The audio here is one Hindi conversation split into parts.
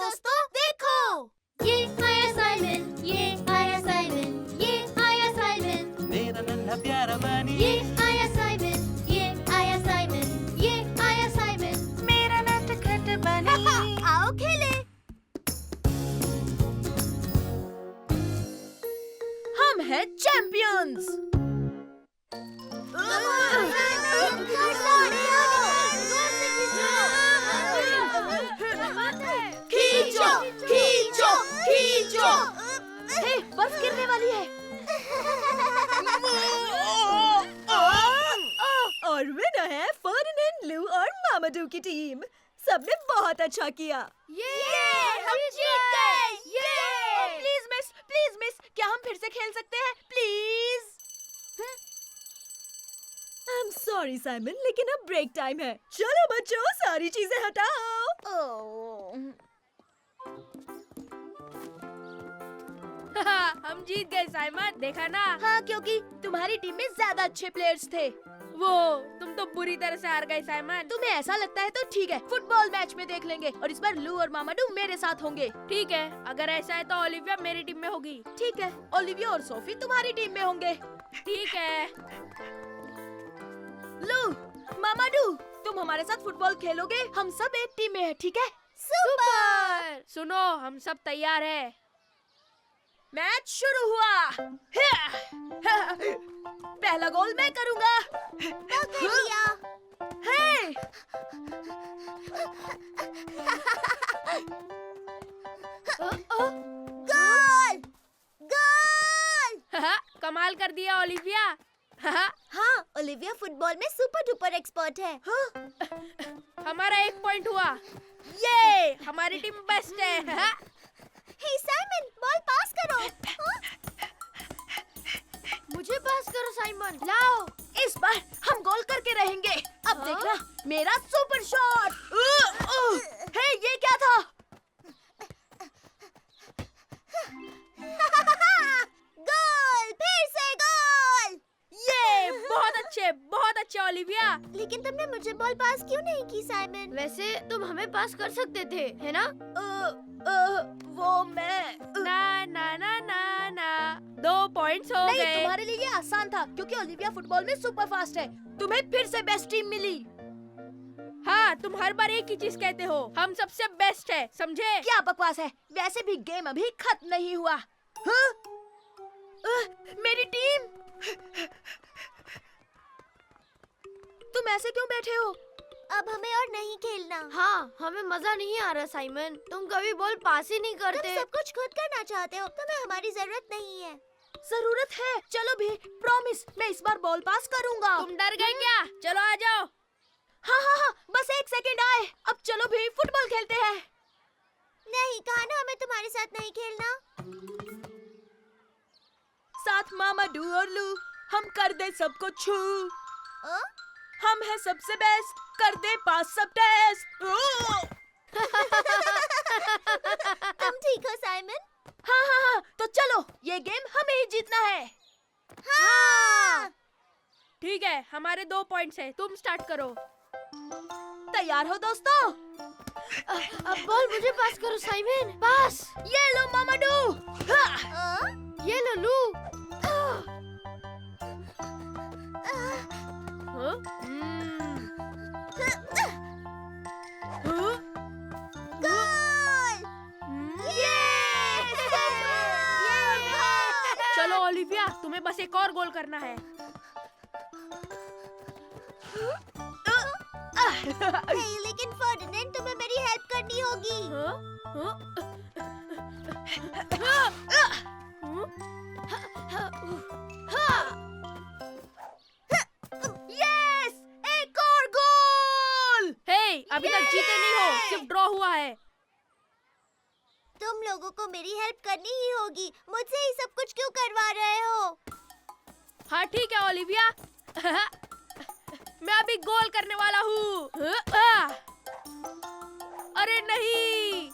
दोस्तों देखो, ये आया साइमन, ये आया साइमन, ये आया साइमन, मेरा नन्हा प्यारा बनी। ये आया साइमन, ये आया साइमन, ये आया साइमन, मेरा नटखट बनी। आओ खेले। हम हैं चैंपियंस। खींचो, खींचो, खींचो। हे, बर्फ गिरने वाली है। और विनर है फर्डिनेंड, लू और मामाडू की टीम। सबने बहुत अच्छा किया। हम जीत गए। प्लीज मिस, क्या हम फिर से खेल सकते हैं? Please. I am sorry Simon, लेकिन अब ब्रेक टाइम है। चलो बच्चों, सारी चीजें हटाओ। हम जीत गए साइमन, देखा ना। हाँ, क्योंकि तुम्हारी टीम में ज्यादा अच्छे प्लेयर्स थे। वो तुम तो बुरी तरह से हार गए साइमन। तुम्हें ऐसा लगता है तो ठीक है, फुटबॉल मैच में देख लेंगे और इस बार लू और मामाडू मेरे साथ होंगे। ठीक है, अगर ऐसा है तो ओलिविया मेरी टीम में होगी। ठीक है, ओलिविया और सोफी तुम्हारी टीम में होंगे। ठीक है। लू, मामाडू, तुम हमारे साथ फुटबॉल खेलोगे? हम सब एक टीम में हैं, ठीक है? सुपर! सुनो, हम सब तैयार है। मैच शुरू हुआ। पहला गोल मैं करूंगा। हे! गोल! गोल! कमाल कर दिया ओलिविया। हाँ, ओलिविया फुटबॉल में सुपर डुपर एक्सपर्ट है। हमारा 1 पॉइंट हुआ। ये हमारी टीम बेस्ट है। हे साइमन, बॉल पास करो। मुझे पास करो साइमन, लाओ। इस बार हम गोल करके रहेंगे। अब देखना मेरा सुपर शॉट। हे, ये क्या था? गोल! फिर से गोल! ये बहुत अच्छे ओलिविया। लेकिन तुमने मुझे बॉल पास क्यों नहीं की साइमन? वैसे तुम हमें पास कर सकते थे, है ना? वो मैं ना ना ना ना ना 2 पॉइंट्स हो नहीं, गए। तुम्हारे लिए ये आसान था क्योंकि ओलिविया फुटबॉल में सुपर फास्ट है। तुम्हें फिर से बेस्ट टीम मिली। हाँ, तुम हर बार एक ही चीज कहते हो, हम सबसे बेस्ट है, समझे? क्या बकवास है? वैसे भी गेम अभी खत्म नहीं हुआ। हाँ? मेरी टीम! तुम ऐसे क्यों बैठे हो? अब हमें और नहीं खेलना। हाँ, हमें मजा नहीं आ रहा साइमन। तुम कभी बॉल पास ही नहीं करते। तुम सब कुछ खुद करना चाहते हो, तुम्हें हमारी जरूरत नहीं है। जरूरत है, चलो भी, प्रॉमिस, मैं इस बार बॉल पास करूंगा। तुम डर गए क्या? चलो आ जाओ। हाँ, बस 1 सेकंड आए। अब चलो भी फुटबॉल खेलते हैं। नहीं, कहा ना हमें तुम्हारे साथ नहीं खेलना। साथ मामाडू और लू, हम कर दे सबको छू। हम हैं सबसे बेस्ट, कर दे पास सब टेस्ट। तुम ठीक हो साइमन? हाँ, तो चलो, ये गेम हमें ही जीतना है। हाँ। ठीक है, हमारे 2 पॉइंट्स है, तुम स्टार्ट करो। तैयार हो दोस्तों? अब बॉल मुझे पास करो साइमन, पास। ये लो मामाडू। ये लो लू। चलो ओलिविया, तुम्हें बस एक और गोल करना है। लेकिन फर्डिनेंड, तुम्हें मेरी हेल्प करनी होगी। यस! एक और गोल! हे, अभी तक जीते नहीं हो, सिर्फ ड्रॉ हुआ है। तुम लोगों को मेरी हेल्प करनी ही होगी। मुझसे ही सब कुछ क्यों करवा रहे हो? हाँ ठीक है ओलिविया। मैं अभी गोल करने वाला हूँ। अरे नहीं।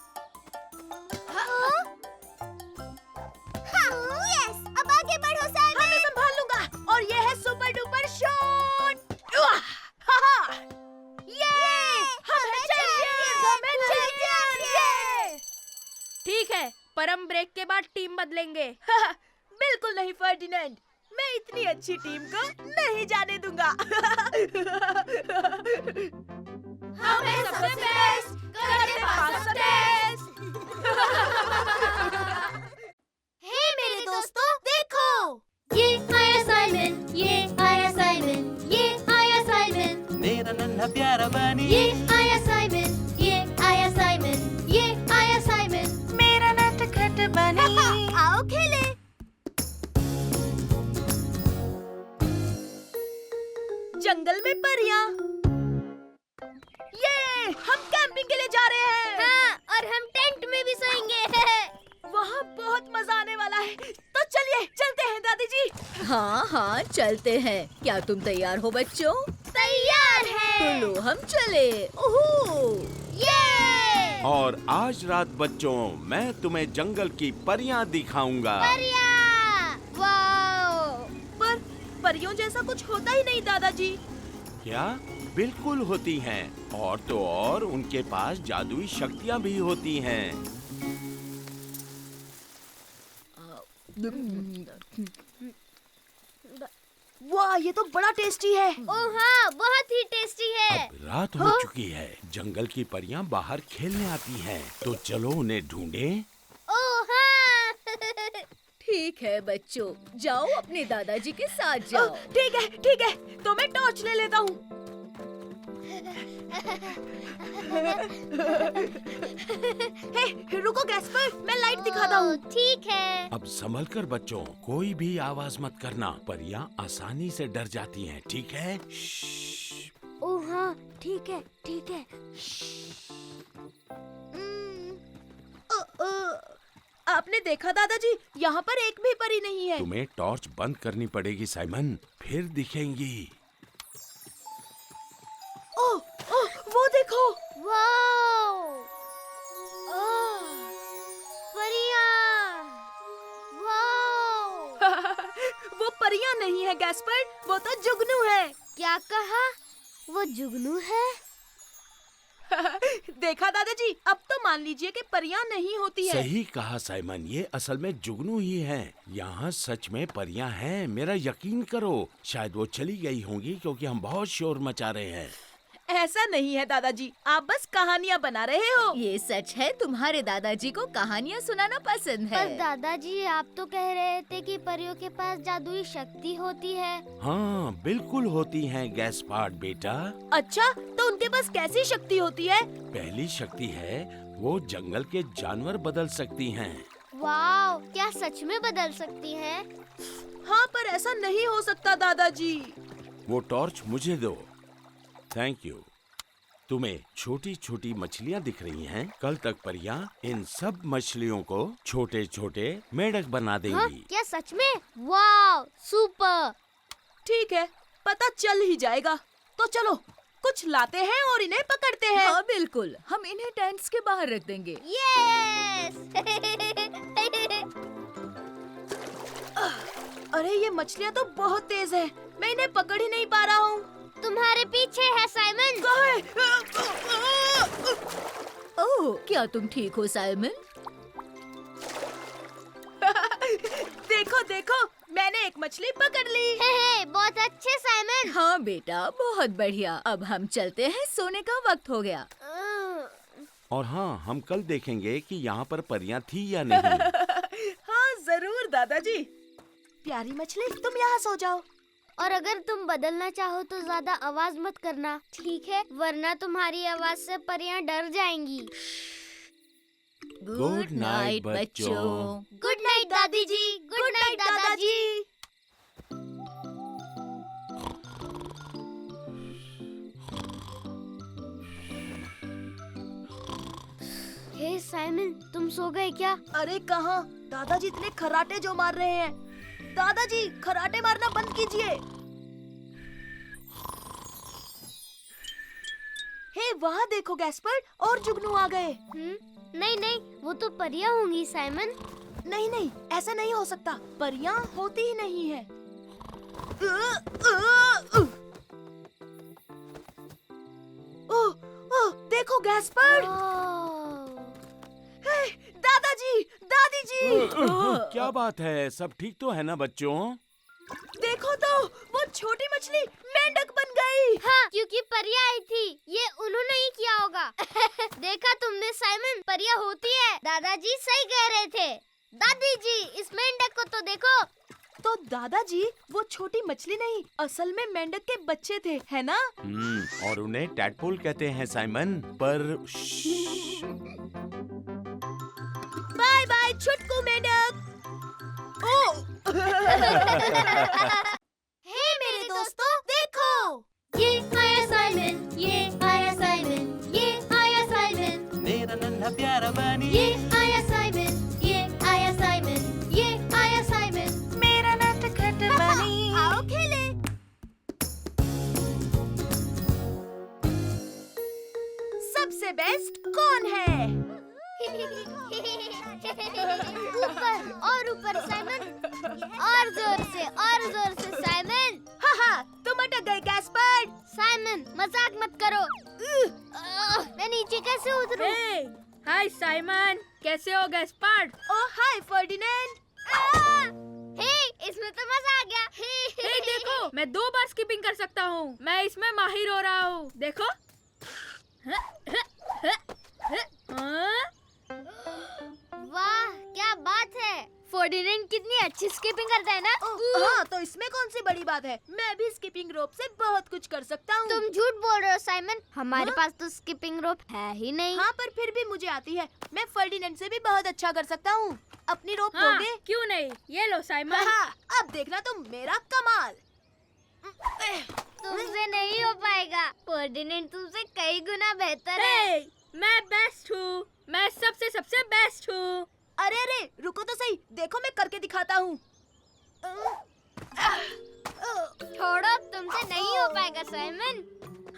यस! अब आगे बढ़ो साइमन। मैं संभाल लूंगा। और ये है सुपर डुपर शॉट। ये! हम हैं चैंपियंस! हम हैं चैंपियंस! पर हम ब्रेक के बाद टीम बदलेंगे। बिल्कुल नहीं फर्डिनेंड, मैं इतनी अच्छी टीम को नहीं जाने दूंगा। हम हैं सबसे बेस्ट, करते पास सब टेस्ट। हे मेरे दोस्तों, देखो ये आया साइमन, ये आया साइमन, ये आया साइमन, मेरा नन्हा प्यारा बनी। ये आया साइमन, ये आया साइमन, ये आया साइमन, मेरा नटखट बनी। आओ खेले। जंगल में परियां। ये हम कैंपिंग के लिए जा रहे हैं। हाँ, और हम टेंट में भी सोएंगे। वहाँ बहुत मजा आने वाला है। तो चलिए चलते हैं दादी जी। हाँ हाँ चलते हैं। क्या तुम तैयार हो बच्चों? तैयार तो है। लो हम चले। ओहो! ये और आज रात बच्चों मैं तुम्हें जंगल की परियां दिखाऊंगा। परिया, वाओ। पर परियों जैसा कुछ होता ही नहीं दादाजी। क्या? बिल्कुल होती हैं। और तो और उनके पास जादुई शक्तियां भी होती हैं। वाह, ये तो बड़ा टेस्टी है। ओह हाँ, बहुत ही टेस्टी है। अब रात हो चुकी है। जंगल की परियां बाहर खेलने आती हैं। तो चलो उन्हें ढूंढें। ओह हाँ। ठीक है बच्चों, जाओ अपने दादाजी के साथ जाओ। ठीक है, तो मैं टॉर्च ले लेता हूँ। हे, रुको गैस्पर, मैं लाइट दिखाता हूँ। ठीक है। अब संभल कर बच्चों, कोई भी आवाज मत करना। परियां आसानी से डर जाती हैं, ठीक है? श्श्श। ओह हाँ, ठीक है, ठीक है। आपने देखा दादाजी, यहाँ पर एक भी परी नहीं है। तुम्हें टॉर्च बंद करनी पड़ेगी साइमन, फिर दिखेंगी। ओह, वो देखो। वाओ। ओह, परिया। वाओ। वो परियां नहीं है गैस्पर, वो तो जुगनू है। क्या कहा? वो जुगनू है? देखा दादाजी, अब तो मान लीजिए कि परियां नहीं होती है। सही कहा साइमन, ये असल में जुगनू ही हैं। यहाँ सच में परियां हैं, मेरा यकीन करो। शायद वो चली गई होंगी क्योंकि हम बहुत शोर मचा रहे हैं। ऐसा नहीं है दादाजी, आप बस कहानियाँ बना रहे हो। ये सच है, तुम्हारे दादाजी को कहानियाँ सुनाना पसंद है। पर दादाजी, आप तो कह रहे थे कि परियों के पास जादुई शक्ति होती है। हाँ बिल्कुल होती हैं गैस्पार्ड बेटा। अच्छा, तो उनके पास कैसी शक्ति होती है? पहली शक्ति है वो जंगल के जानवर बदल सकती हैं। वाओ, क्या सच में बदल सकती हैं? हाँ, पर ऐसा नहीं हो सकता दादाजी। वो टॉर्च मुझे दो। Thank you. तुम्हें छोटी छोटी मछलियाँ दिख रही हैं। कल तक परियां इन सब मछलियों को छोटे छोटे मेढक बना हाँ, देंगी। क्या सच में? Wow, super. ठीक है, पता चल ही जाएगा। तो चलो कुछ लाते हैं और इन्हें पकड़ते हैं। हाँ बिल्कुल, हम इन्हें टेंट्स के बाहर रख देंगे। यस। अरे ये मछलियाँ तो बहुत तेज हैं। मैं इन्हें पकड़ ही नहीं पा रहा हूँ। तुम्हारे पीछे है साइमन। ओह, क्या तुम ठीक हो साइमन? देखो देखो, मैंने एक मछली पकड़ ली। हे, बहुत अच्छे साइमन। हाँ बेटा, बहुत बढ़िया। अब हम चलते हैं, सोने का वक्त हो गया। और हाँ, हम कल देखेंगे कि यहाँ पर परियां थी या नहीं। हाँ जरूर दादाजी। प्यारी मछली, तुम यहाँ सो जाओ। और अगर तुम बदलना चाहो तो ज्यादा आवाज मत करना, ठीक है? वरना तुम्हारी आवाज से परियां डर जाएंगी। गुड नाइट बच्चों। गुड नाइट दादी जी। गुड नाइट दादाजी। हे साइमन, तुम सो गए क्या? अरे कहाँ, दादाजी इतने खराटे जो मार रहे हैं। दादाजी, खराटे मारना बंद कीजिए। हे वहाँ देखो गैस्पर्ड, और जुगनू आ गए। नहीं नहीं, वो तो परियां होंगी साइमन। नहीं नहीं, ऐसा नहीं हो सकता। परियां होती ही नहीं है। ओह, देखो गैस्पर्ड। ओह, हे, दादाजी, दादाजी। क्या बात है? सब ठीक तो है ना बच्चों? देखो तो, वो छोटी मछली मेंढक बन गई। हाँ, क्योंकि परिया आई थी। ये उन्होंने ही किया होगा। देखा तुमने साइमन, परिया होती है। दादाजी सही कह रहे थे। दादी जी, इस मेंढक को तो देखो। तो दादाजी, वो छोटी मछली नहीं, असल में मेंढक के बच्चे थे, है ना? और उन्हें टैडपोल कहते हैं साइमन। पर बाय बाय छुटकू मेंढक। हे मेरे दोस्तों, देखो। ये आया साइमन, ये आया साइमन, ये आया साइमन। मेरा नन्हा प्यारा बनी ये आया साइमन, ये आया साइमन, ये आया साइमन। मेरा नटखट बनी। आओ खेले। सबसे बेस्ट कौन है? ऊपर और ऊपर साइमन, और जोर से साइमन। हाँ, तुम अटक गए गैस्पर्ड। साइमन, मजाक मत करो। मैं नीचे कैसे उतरूं? हे, हाय साइमन, कैसे हो गैस्पर्ड? ओह हाय फर्डिनेंड। हे, इसमें तो मजा आ गया। हे देखो, मैं 2 बार स्किपिंग कर सकता हूँ। मैं इसमें माहिर हो रहा हूँ। देखो। वाह, क्या बात है। फर्डिनेंड कितनी अच्छी स्किपिंग करता है ना? हाँ, तो इसमें कौन सी बड़ी बात है? मैं भी स्किपिंग रोप से बहुत कुछ कर सकता हूँ। तुम झूठ बोल रहे हो साइमन। हमारे हाँ? पास तो स्किपिंग रोप है ही नहीं। हाँ, पर फिर भी मुझे आती है। मैं फर्डिनेंड से भी बहुत अच्छा कर सकता हूँ। अपनी रोप हाँ, दोगे? क्यों नहीं? ये लो साइमन। हाँ, अब देखना तुम मेरा कमाल। तुमसे नहीं हो पाएगा। फर्डिनेंड तुमसे कई गुना बेहतर है। हे, मैं बेस्ट हूँ। मैं सबसे बेस्ट हूँ। अरे अरे, रुको तो सही। देखो मैं करके दिखाता हूँ। छोड़ो, तुमसे नहीं हो पाएगा साइमन।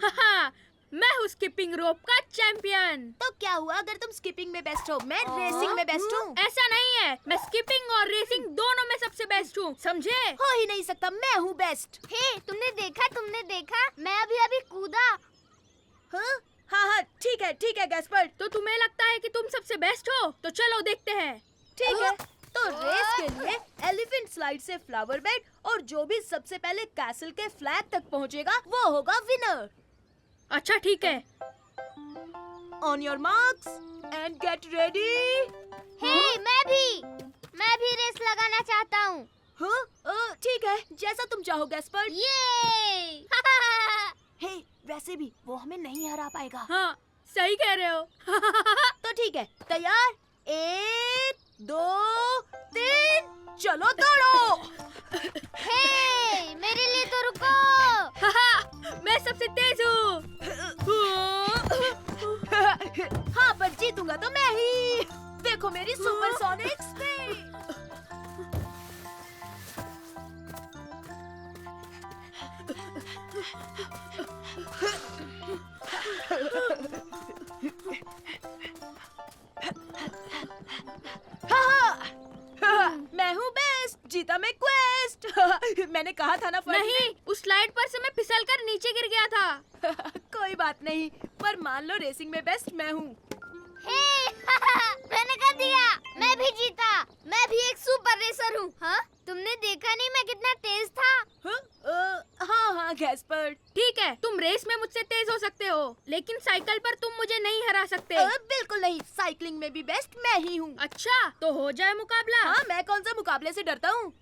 हाँ, मैं हूँ स्किपिंग रोप का चैंपियन। तो क्या हुआ अगर तुम स्किपिंग में बेस्ट हो? मैं रेसिंग में बेस्ट हूँ। ऐसा नहीं है, मैं स्किपिंग और रेसिंग दोनों में सबसे बेस्ट हूँ, समझे? हो ही नहीं सकता, मैं हूँ बेस्ट। हे, तुमने देखा? मैं अभी कूदा। हाँ हाँ, ठीक है गैस्पर्ड। तो तुम्हें लगता है कि तुम सबसे बेस्ट हो? तो चलो देखते हैं। ठीक है, तो रेस के लिए एलिफेंट स्लाइड से फ्लावर बेड और जो भी सबसे पहले कैसल के फ्लैग तक पहुंचेगा वो होगा विनर। अच्छा ठीक है। On your marks and get ready. Hey, मैं भी रेस लगाना चाहता हूँ। हाँ, ठीक है, जैसा तुम चाहो गैस्पर्ड। ये हे, वैसे भी वो हमें नहीं हरा पाएगा। हाँ, सही कह रहे हो। तो ठीक है, तैयार? 1 2 3 चलो दौड़ो। हे, मेरे लिए तो रुको। मैं सबसे तेज हूँ। हाँ, पर जीतूंगा तो मैं ही। देखो मेरी सुपरसोनिक स्पीड। मैं हूँ बेस्ट, जीता मैं क्वेस्ट। मैंने कहा था ना नहीं, उस स्लाइड पर से मैं फिसलकर नीचे गिर गया था। कोई बात नहीं, पर मान लो रेसिंग में बेस्ट मैं हूँ। हे, मैंने कर दिया। मैं भी जीता। मैं भी एक सुपर रेसर हूँ। हाँ, तुमने देखा नहीं मैं कितना तेज था? हाँ गैस्पर्ड। ठीक है, तुम रेस में मुझसे तेज हो सकते हो, लेकिन साइकिल पर तुम मुझे नहीं हरा सकते। बिल्कुल नहीं, साइकिलिंग में भी बेस्ट मैं ही हूँ। अच्छा, तो हो जाए मुकाबला। हाँ, मैं कौन सा मुकाबले से डरता हूँ।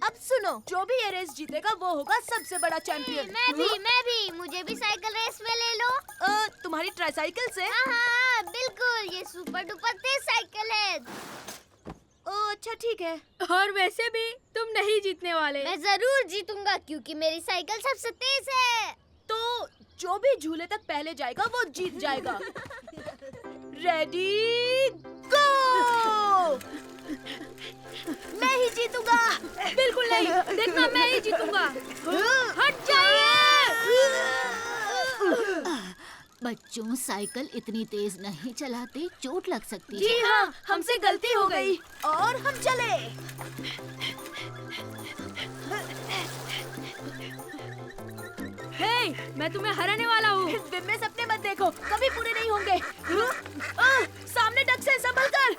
अब सुनो, जो भी ये रेस जीतेगा वो होगा सबसे बड़ा चैंपियन। मैं भी। मुझे भी साइकिल रेस में ले लो। तुम्हारी ट्राइसाइकिल से? हाँ, बिल्कुल। ये सुपर डुपर तेज साइकिल है। अच्छा ठीक है। और वैसे भी तुम नहीं जीतने वाले। मैं जरूर जीतूंगा क्योंकि मेरी साइकिल सबसे तेज है। तो जो भी झूले तक पहले जाएगा वो जीत जाएगा। रेडी गो। मैं ही जीतूंगा। बिल्कुल नहीं, देखना मैं ही जीतूंगा। हट जाइए। बच्चों, साइकिल इतनी तेज नहीं चलाते, चोट लग सकती जी है। हाँ, हमसे गलती हो गई और हम चले। हे, मैं तुम्हें हराने वाला हूँ। दिन में सपने मत देखो, कभी पूरे नहीं होंगे। सामने डक से संभल कर।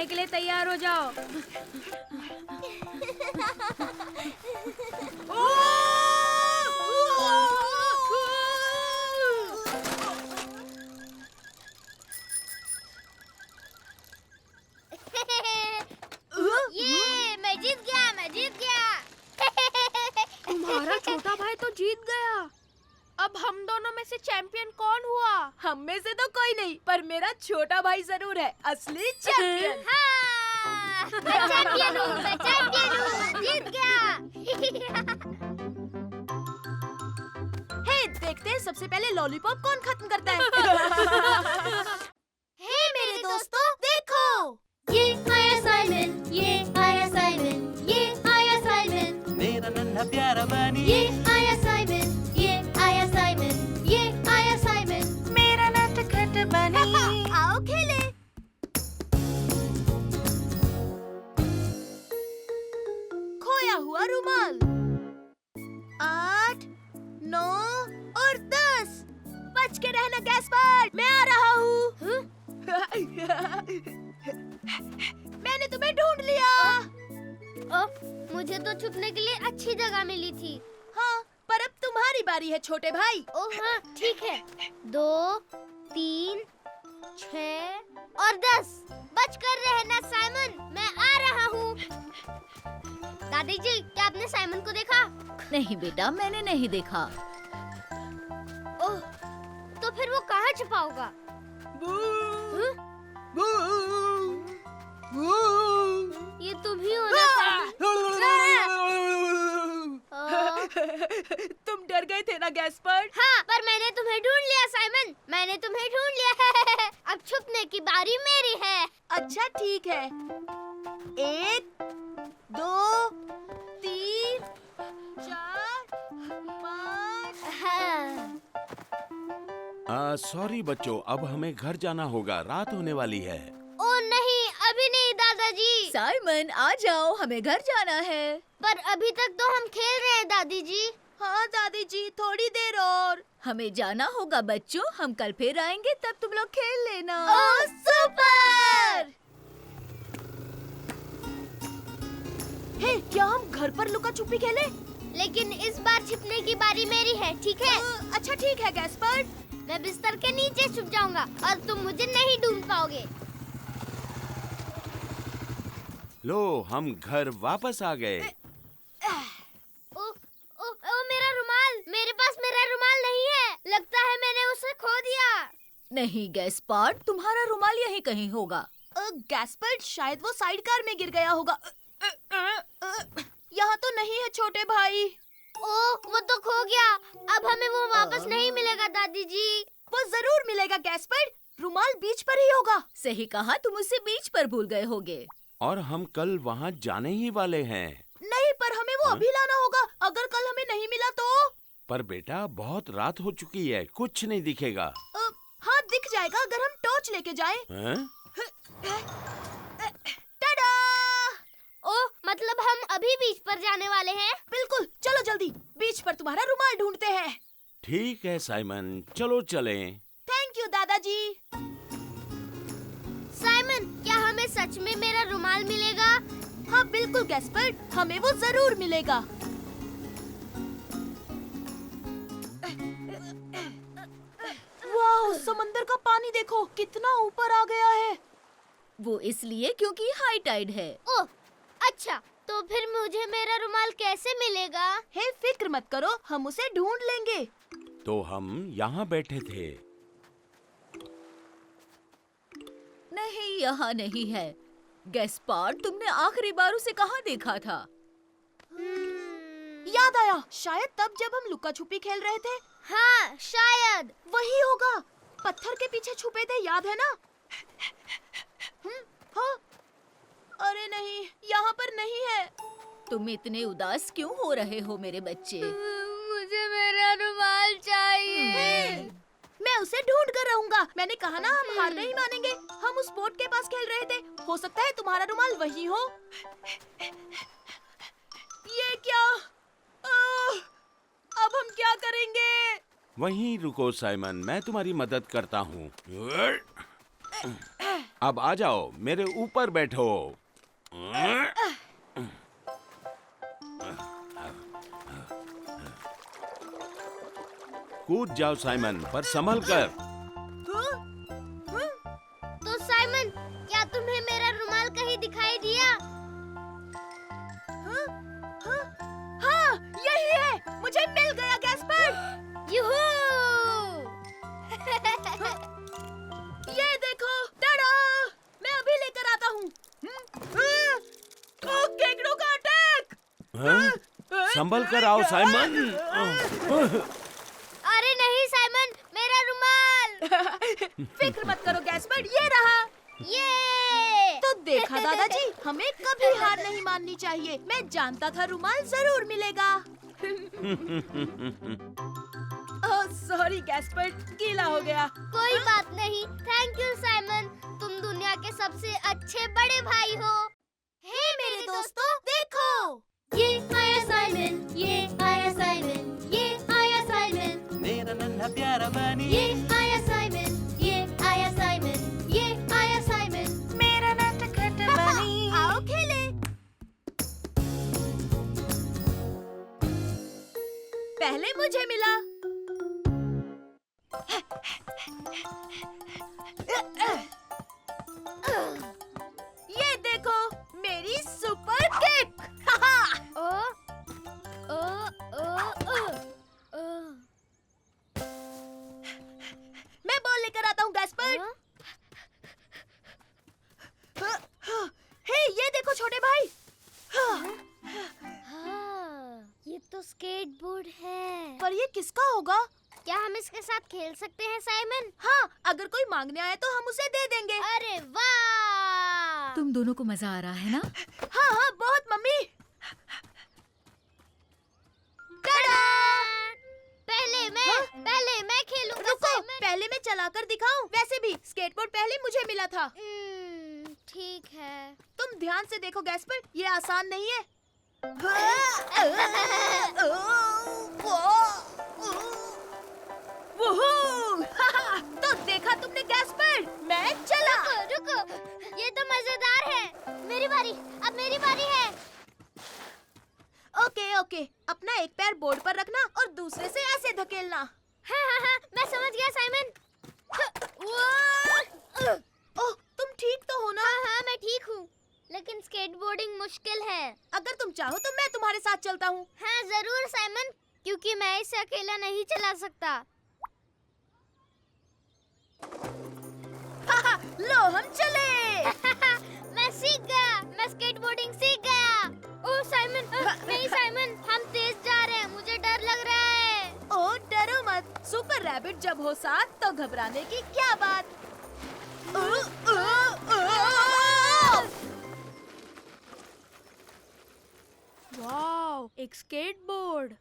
खेलने के लिए तैयार हो जाओ। ये मैं जीत गया। तुम्हारा छोटा भाई तो जीत गया। अब हम दोनों में से चैंपियन कौन हुआ? हम में से तो कोई नहीं, पर मेरा छोटा भाई जरूर है असली चैंपियन। हाँ, मैं चैंपियन हूँ, जीत गया। हे, देखते हैं सबसे पहले लॉलीपॉप कौन खत्म करता है। हे मेरे दोस्तों, देखो ये आया साइमन, ये आया साइमन, ये आया साइमन, मेरा नन्हा प्यारा बनी ये आया साइमन, ये आया साइमन, ये आया साइमन, मेरा नटखट बनी। आओ खेले। खोया हुआ रुमाल। 8, 9 और 10। बच के रहना गैस्पर्ड, मैं आ रहा हूँ। मैंने तुम्हें ढूंढ लिया। मुझे तो छुपने के लिए अच्छी जगह मिली थी। हाँ, पर अब तुम्हारी बारी है छोटे भाई। ओह हाँ, ठीक है। 2, 3, 6 और 10। बच कर रहना साइमन, मैं आ रहा हूँ। दादी जी, क्या आपने साइमन को देखा? नहीं बेटा, मैंने नहीं देखा। ओह, तो फिर वो कहाँ छुपा होगा? ये तुम ही हो ना साइमन? तुम डर गए थे ना गैस्पर्ड? हाँ, पर मैंने तुम्हें ढूंढ लिया साइमन, मैंने तुम्हें ढूंढ लिया। अब छुपने की बारी मेरी है। अच्छा ठीक है। 1, 2, 3, 4, 5। सॉरी बच्चों, अब हमें घर जाना होगा, रात होने वाली है। ओ नहीं, अभी नहीं दादाजी। साइमन आ जाओ, हमें घर जाना है। पर अभी तक तो हम खेल रहे हैं दादी जी। हाँ दादी जी, थोड़ी देर और। हमें जाना होगा बच्चों, हम कल फिर आएंगे, तब तुम लोग खेल लेना। ओह सुपर! हे, क्या हम घर पर लुका छुपी खेले? लेकिन इस बार छिपने की बारी मेरी है, ठीक है? अच्छा ठीक है गैस्पर्ड। मैं बिस्तर के नीचे छुप जाऊंगा और तुम मुझे नहीं ढूंढ पाओगे। लो, हम घर वापस आ गए। ओ मेरा रुमाल, मेरे पास मेरा रुमाल नहीं है। लगता है मैंने उसे खो दिया। नहीं गैस्पर्ड, तुम्हारा रुमाल यहीं कहीं होगा। गैस्पर्ड, शायद वो साइड कार में गिर गया होगा। यहाँ तो नहीं है छोटे भाई। ओह, वो तो खो गया। अब हमें वो वापस नहीं मिलेगा दादी जी। वो जरूर मिलेगा गैस्पर्ड, रुमाल बीच पर ही होगा। सही कहा, तुम उसे बीच पर भूल गए होगे। और हम कल वहाँ जाने ही वाले हैं। नहीं, पर हमें वो अभी लाना होगा। अगर कल हमें नहीं मिला तो? पर बेटा, बहुत रात हो चुकी है, कुछ नहीं दिखेगा। हाँ, दिख जाएगा अगर हम टॉर्च लेके जाएं। हैं? टाडा! ओह, मतलब हम अभी बीच पर जाने वाले हैं? बिल्कुल, चलो जल्दी, बीच पर तुम्हारा रुमाल ढूंढते हैं। ठीक है साइमन, चलो चलें। थैंक यू दादाजी। साइमन, क्या हमें सच में मेरा रुमाल मिलेगा? हाँ बिल्कुल गैस्पर्ड, हमें वो जरूर मिलेगा। वाह, समंदर का पानी देखो, कितना ऊपर आ गया है। वो इसलिए क्योंकि हाई टाइड है। ओह, अच्छा, तो फिर मुझे मेरा रुमाल कैसे मिलेगा? हे, फिक्र मत करो, हम उसे ढूंढ लेंगे। तो हम यहाँ बैठे थे। नहीं, यहाँ नहीं है। गैस्पर्ड, तुमने आखिरी बार उसे कहाँ देखा था? याद आया, शायद तब जब हम लुका छुपी खेल रहे थे। हाँ, शायद वही होगा, पत्थर के पीछे छुपे थे, याद है ना? हाँ? अरे नहीं, यहाँ पर नहीं है। तुम इतने उदास क्यों हो रहे हो मेरे बच्चे? मुझे मेरा रुमाल चाहिए। मैं उसे ढूंढ कर रहूंगा। मैंने कहा ना, हम हार नहीं मानेंगे। हम उस बोट के पास खेल रहे थे, हो सकता है तुम्हारा रुमाल वही हो। ये क्या? अब हम क्या करेंगे? वहीं रुको साइमन, मैं तुम्हारी मदद करता हूँ। अब आ जाओ, मेरे ऊपर बैठो। कूद जाओ साइमन, पर संभल कर। तो साइमन, क्या तुम्हें मेरा रुमाल कहीं दिखाई दिया? हाँ, यही है, मुझे मिल गया गैस्पर। यूहू! ये देखो, टाडा! मैं अभी लेकर आता हूँ। ओ, केकड़ों का अटैक! हाँ? संभल कर आओ साइमन। अरे नहीं साइमन, मेरा रुमाल! फिक्र मत करो गैस्पर, ये रहा। ये! तो देखा दादाजी, हमें कभी हार नहीं माननी चाहिए। मैं जानता था रुमाल जरूर मिलेगा। ओह सॉरी गैस्पर, गीला हो गया। कोई बात नहीं। थैंक यू साइमन, तुम दुनिया के सबसे अच्छे बड़े भाई हो। हे मेरे दोस्तों, देखो! ये आया साइमन, ये आया साइमन, ये आया साइमन। मेरा नन्हा प्यारा बनी। ये आया साइमन, ये आया साइमन, ये आया साइमन। मेरा नटखट बनी। आओ खेले। पहले मुझे मिला। ये देखो, मेरी सुपर किक। ओ ओ ओ ओ ओ। मैं बॉल लेकर आता हूँ गैस्पर। हे, ये देखो छोटे भाई। हाँ, ये तो स्केटबोर्ड है। पर ये किसका होगा? क्या हम इसके साथ खेल सकते हैं साइमन? हाँ, अगर कोई मांगने आए तो हम उसे दे देंगे। अरे वाह! तुम दोनों को मजा आ रहा है ना? हाँ हाँ, बहुत मम्मी। टाडा! पहले मैं खेलूंगा रुको, साइमन। पहले मैं चलाकर दिखाऊं। वैसे भी स्केटबोर्ड पहले मुझे मिला था। ठीक है। तुम ध्यान से देखो गैस्पर, ये आसान नहीं है। तो देखा तुमने गैस्पर, मैं चला। रुको, ये तो मजेदार है। मेरी बारी, अब मेरी बारी है। ओके ओके, अपना एक पैर बोर्ड पर रखना और दूसरे से ऐसे धकेलना। हाँ, मैं समझ गया साइमन। ओह, तुम ठीक तो हो ना? हाँ, मैं ठीक हूँ। लेकिन स्केटबोर्डिंग मुश्किल है। अगर तुम चाहो तो मैं तुम्हारे साथ चलता हूँ। हाँ जरूर साइमन, क्योंकि मैं इसे अकेला नहीं चला सकता। लो हम चले। मैं सीख गया, मैं स्केटबोर्डिंग सीख गया। ओह साइमन, नहीं साइमन, हम तेज जा रहे हैं, मुझे डर लग रहा है। ओह डरो मत, सुपर रैबिट जब हो साथ तो घबराने की क्या बात। वाओ, एक स्केटबोर्ड।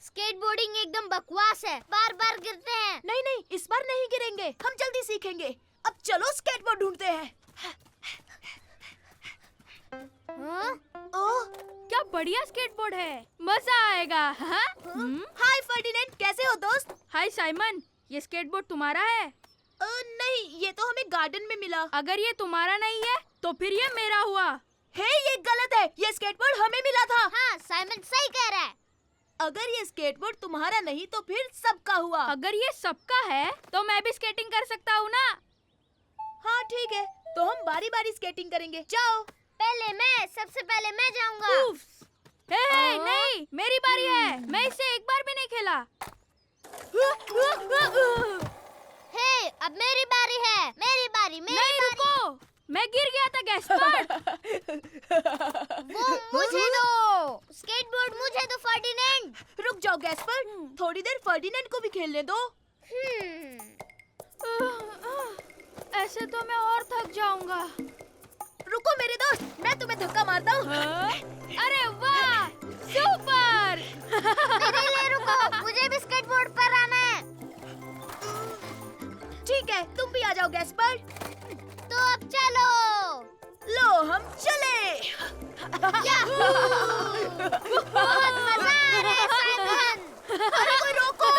स्केटबोर्डिंग एकदम बकवास है, बार बार गिरते हैं। नहीं नहीं, इस बार नहीं गिरेंगे, हम जल्दी सीखेंगे। अब चलो स्केटबोर्ड ढूंढते हैं। हाँ? ओह, क्या बढ़िया स्केटबोर्ड है, मजा आएगा। हाँ? हाय फर्डिनेंड, कैसे हो दोस्त? हाय साइमन, ये स्केटबोर्ड तुम्हारा है? नहीं, ये तो हमें गार्डन में मिला। अगर ये तुम्हारा नहीं है तो फिर ये मेरा हुआ। हे, ये गलत है, ये स्केटबोर्ड हमें मिला था। हाँ, साइमन सही कह रहा है। अगर ये स्केटबोर्ड तुम्हारा नहीं तो फिर सबका हुआ। अगर ये सबका है तो मैं भी स्केटिंग कर सकता हूँ ना? हाँ ठीक है, तो हम बारी बारी स्केटिंग करेंगे। जाओ। सबसे पहले मैं जाऊंगा। हे, नहीं, मेरी बारी है, मैं इससे एक बार भी नहीं खेला। हे, अब मेरी बारी है, मेरी बारी। नहीं, रुको, मैं गिर गया था गैस्पर। वो मुझे दो, स्केटबोर्ड मुझे दो फर्डिनेंड। रुक जाओ गैस्पर, थोड़ी देर फर्डिनेंड को भी खेलने दो। ऐसे तो मैं और थक जाऊंगा। रुको मेरे दोस्त, मैं तुम्हें धक्का मारता हूँ। अरे वाह, सुपर। मेरे लिए रुको, मुझे भी स्केटबोर्ड पर आना है। ठीक है, तुम भी आ जाओ गैस्पर। तो अब चलो। लो हम चले। बहुत मजा आ रहा है साइमन। अरे कोई रोको।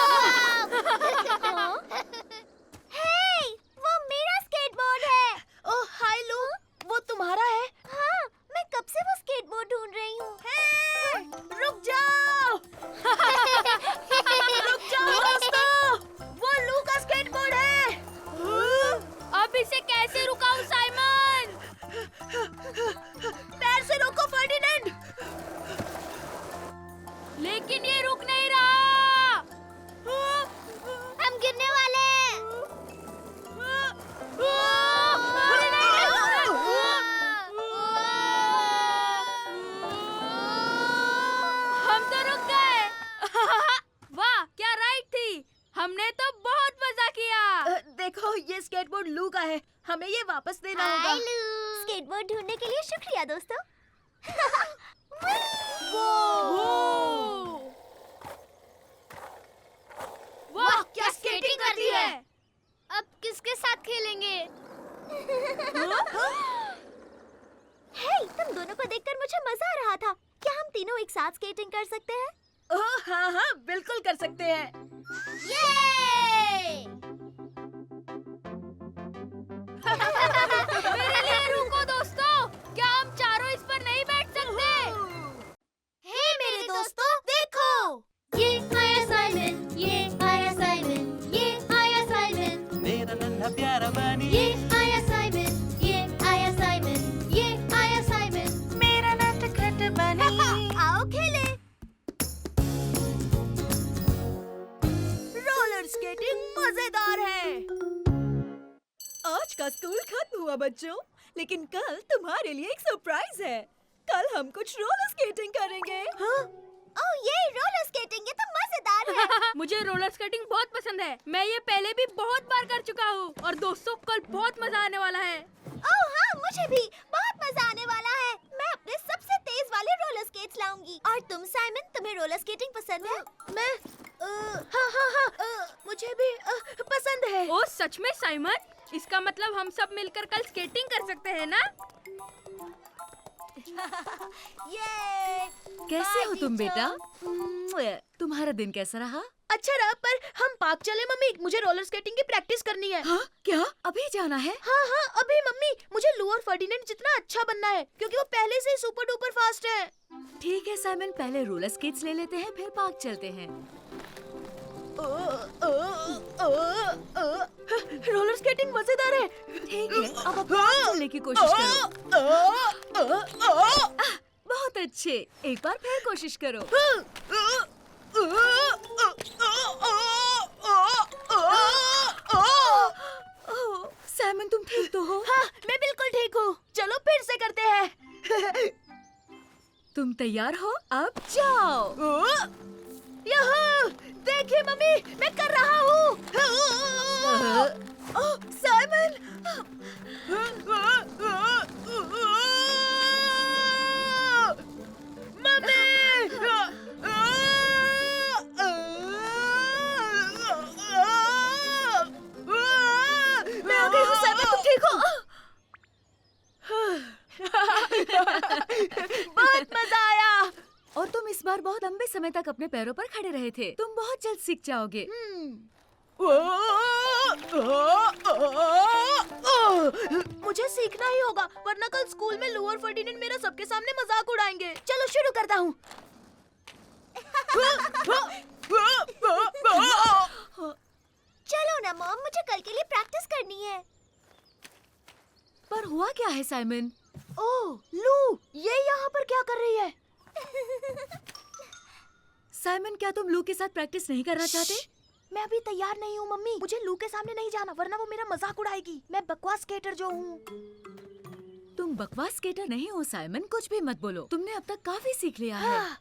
हे, वो मेरा स्केटबोर्ड हमें ये वापस देना हाय होगा। लू। स्केटबोर्ड ढूंढने के लिए शुक्रिया दोस्तों। वाह क्या स्केटिंग करती है। अब किसके साथ खेलेंगे? हे, तुम दोनों को देखकर मुझे मजा आ रहा था। क्या हम तीनों एक साथ स्केटिंग कर सकते हैं? ओह हाँ हाँ बिल्कुल कर सकते हैं। ये! मेरे लिए रुको दोस्तों, क्या हम चारों इस पर नहीं बैठ सकते? हे मेरे दोस्तों, देखो! ये आया साइमन, ये आया साइमन, ये आया साइमन, मेरा नन्हा प्यारा बनी ये आया साइमन, ये आया साइमन, ये आया साइमन। मेरा नटखट बनी आओ खेले। रोलर स्केटिंग मजेदार है। आज का स्कूल खत्म हुआ बच्चों, लेकिन कल तुम्हारे लिए एक सरप्राइज है। कल हम कुछ रोलर स्केटिंग करेंगे। हाँ? ओह ये रोलर स्केटिंग, ये तो मजेदार है। मुझे रोलर स्केटिंग बहुत पसंद है। मैं ये पहले भी बहुत बार कर चुका हूँ और दोस्तों कल बहुत मजा आने वाला है। ओह हाँ, मुझे भी बहुत मजा आने वाला है। मैं अपने सबसे तेज वाले रोलर स्केट्स लाऊंगी। और तुम साइमन, तुम्हें रोलर स्केटिंग पसंद है? मैं हाँ मुझे भी पसंद है। ओ सच में साइमन, इसका मतलब हम सब मिलकर कल स्केटिंग कर सकते हैं ना? ये कैसे हो तुम बेटा? तुम्हारा दिन कैसा रहा? अच्छा रहा, पर हम पार्क चले मम्मी, मुझे रोलर स्केटिंग की प्रैक्टिस करनी है। हाँ क्या अभी जाना है? हाँ हाँ अभी मम्मी, मुझे लू और फर्डिनेंड जितना अच्छा बनना है, क्योंकि वो पहले से ही सुपर डुपर फास्ट है। ठीक है साइमन, पहले रोलर स्केट्स ले लेते हैं, फिर पार्क चलते हैं। रोलर स्केटिंग मजेदार है। ठीक है, अब पार्क चलने की कोशिश करो। बहुत अच्छे, एक बार फिर कोशिश करो। ओह, साइमन तुम ठीक तो हो? हाँ मैं बिल्कुल ठीक हूँ। चलो फिर से करते हैं। तुम तैयार हो? अब जाओ। यहाँ देखिए मम्मी, मैं कर रहा हूँ। ओह साइमन, मैं आ गई हूँ साइमन, तुम ठीक हो? बहुत मजा आया। और तुम इस बार बहुत लंबे समय तक अपने पैरों पर खड़े रहे थे। तुम बहुत जल्द सीख जाओगे। मुझे सीखना ही होगा, वरना कल स्कूल में लू और फर्डिनेंड मेरा सबके सामने मजाक उड़ाएंगे। चलो शुरू करता हूँ। चलो ना मॉम, मुझे कल के लिए प्रैक्टिस करनी है। पर हुआ क्या है साइमन? ओह लू, ये यहाँ पर क्या कर रही है? साइमन क्या तुम लू के साथ प्रैक्टिस नहीं करना चाहते? मैं अभी तैयार नहीं हूँ मम्मी, मुझे लू के सामने नहीं जाना, वरना वो मेरा मजाक उड़ाएगी। मैं बकवास स्केटर जो हूँ। तुम बकवास स्केटर नहीं हो साइमन, कुछ भी मत बोलो। तुमने अब तक काफी सीख लिया है।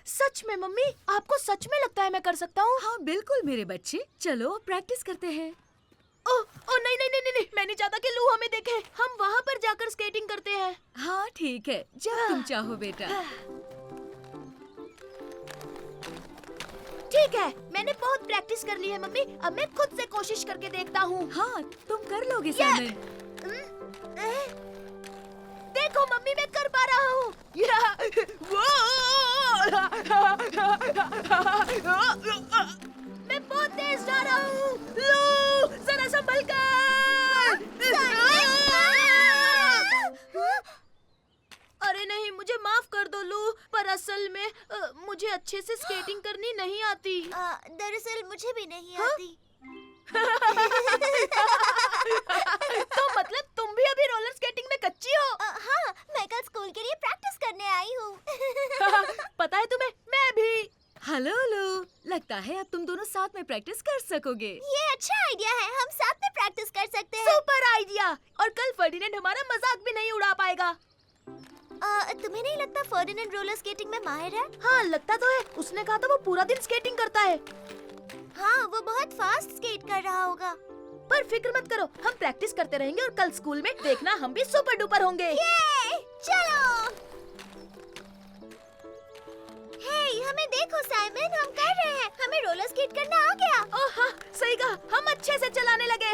सच में मम्मी, आपको सच में लगता है मैं कर सकता हूँ? हाँ बिल्कुल मेरे बच्चे, चलो अब प्रैक्टिस करते हैं। ओ नहीं नहीं नहीं नहीं, मैं नहीं चाहता कि लू हमें देखे। हम वहाँ पर जाकर स्केटिंग करते हैं। हाँ ठीक है, जब तुम चाहो बेटा। ठीक है, मैंने बहुत प्रैक्टिस कर ली है मम्मी, अब मैं खुद से कोशिश करके देखता हूँ। हाँ तुम कर लोगे साइमन। देखो मम्मी, मैं कर पा रहा हूँ। मैं बहुत तेज जा रहा हूँ। लो, जरा संभल कर। अरे नहीं, मुझे माफ कर दो लू, पर असल में मुझे अच्छे से स्केटिंग करनी नहीं आती। दरअसल मुझे भी नहीं हाँ? आती। तो मतलब तुम भी अभी रोलर स्केटिंग में कच्ची हो? हाँ, मैं कल स्कूल के लिए प्रैक्टिस करने आई हूँ। पता है तुम्हें, मैं भी। हेलो लू, लगता है अब तुम दोनों साथ में प्रैक्टिस कर सकोगे। ये अच्छा आइडिया है, हम साथ में प्रैक्टिस कर सकते हैं। Super idea. और कल फर्डिनेंड हमारा मजाक भी नहीं उड़ा पाएगा। तुम्हें नहीं लगता फर्डिनेंड रोलर स्केटिंग में माहिर है? हाँ लगता तो है, उसने कहा था वो पूरा दिन स्केटिंग करता है। हाँ, वो बहुत फास्ट स्केट कर रहा होगा। पर फिक्र मत करो, हम प्रैक्टिस करते रहेंगे और कल स्कूल में देखना हम भी सुपर डुपर होंगे। चलो। हे, हमें देखो साइमन, हम कर रहे हैं। हमें रोलर स्केट करना आ गया। ओह हाँ, सही कहा, हम अच्छे से चलाने लगे।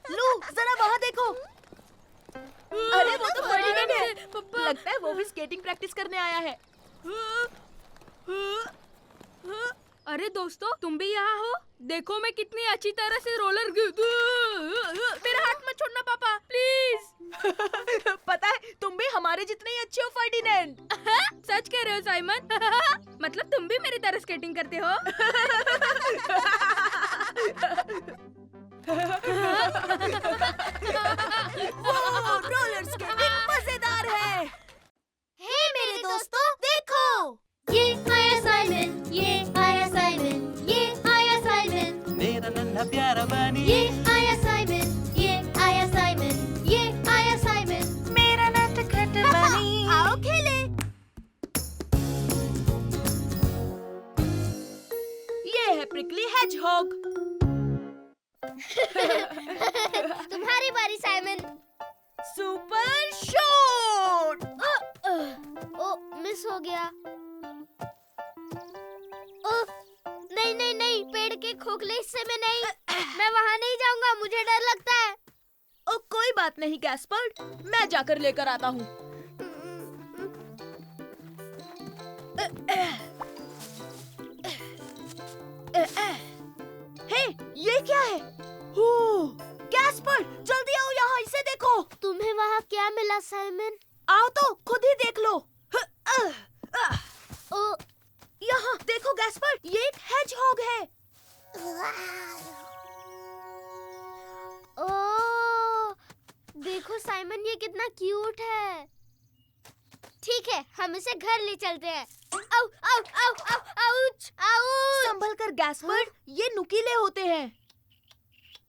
लू, जरा वहाँ देखो। अरे वो तो फर्डिनेंड है। लगता है वो भी स्केटिंग प्रैक्टिस करने आया है। अरे दोस्तों, तुम भी यहाँ हो? देखो मैं कितनी अच्छी तरह से रोलर मेरा हाथ मत छोड़ना पापा, प्लीज। पता है तुम भी हमारे जितने ही अच्छे हो फर्डिनेंड। सच कह रहे हो साइमन? मतलब तुम भी मेरी तरह स्केटिंग करते हो? रोलर स्केटिंग मजेदार है। हे मेरे दोस्तों, देखो। ये आया साइमन, ये आया साइमन, ये आया साइमन। मेरा नन्हा प्यारा बनी, ये आया साइमन, ये आया साइमन, ये आया साइमन। मेरा नटखट बनी। आओ खेले। ये है प्रिकली हेजहॉग। तुम्हारी बारी Simon. Super shot. Oh, miss हो गया। ओ, नहीं नहीं नहीं, पेड़ के खोखले हिस्से में नहीं। मैं वहाँ नहीं जाऊंगा, मुझे डर लगता है। ओ कोई बात नहीं गैस्पर्ड, मैं जाकर लेकर आता हूँ। हे, ये क्या है? गैस्पर्ड, जल्दी आओ यहाँ, इसे देखो। तुम्हें वहाँ क्या मिला साइमन? आओ तो खुद ही देख लो। ओ, यहाँ देखो गैस्पर्ड, ये एक हेजहॉग है। ओ, देखो साइमन, ये कितना क्यूट है। ठीक है, हम इसे घर ले चलते हैं। आउ, आउ, आउ, आउ, आउच, आउच। संभल कर गैस्पर्ड, ये नुकीले होते हैं।